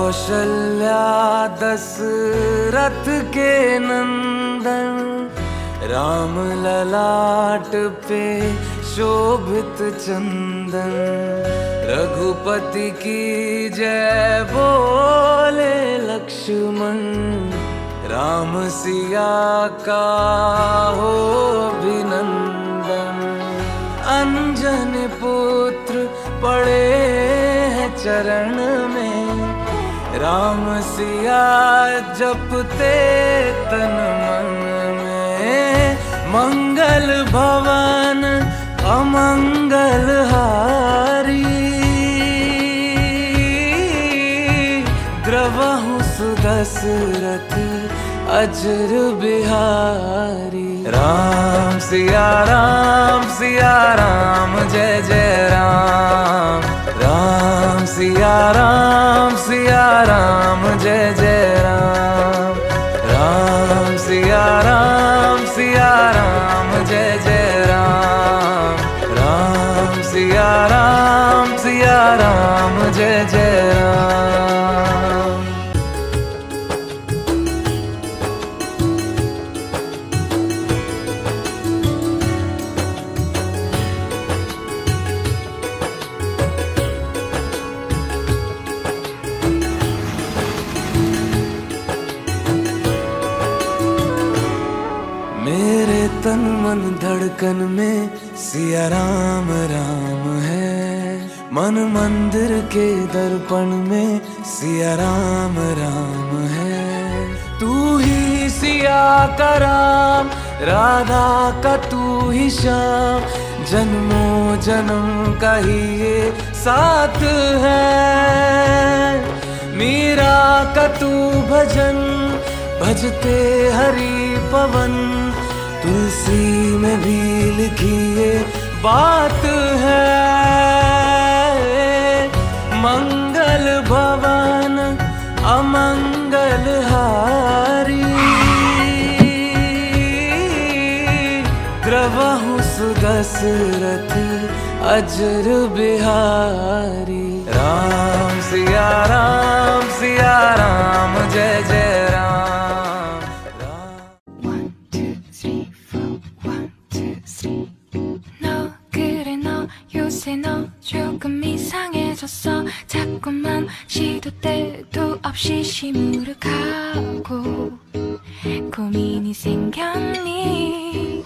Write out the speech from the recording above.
कौशल्या दशरथ के नंदन, राम ललाट पे शोभित चंदन। रघुपति की जय बोले लक्ष्मण, राम सिया का हो अभिनंदन। अंजन पुत्र पड़े हैं चरण में, राम सिया जपते तन मन में। मंगल भवन अमंगल हारी, द्रवहु सुदशरथ अजर बिहारी। राम सिया राम जय जय राम। राम सिया राम जय जय राम। राम सिया राम जय जय राम। राम सिया राम जय जय राम। मेरे तन मन धड़कन में सिया राम राम है। मन मंदिर के दर्पण में सिया राम राम है। तू ही सिया का राम, राधा का तू ही श्याम। जन्मों जन्म का ही ये साथ है। मीरा का तू भजन, भजते हरि पवन। तुलसी में भी लिखी ये बात है। मंगल भवन अमंगल हारी, द्रवहु सुदशरथ अजर बिहारी। राम सिया राम जय जय राम। 요새 너 조금 이상해졌어. 자꾸만 시도 때도 없이 시무룩하고 고민이 생겼니?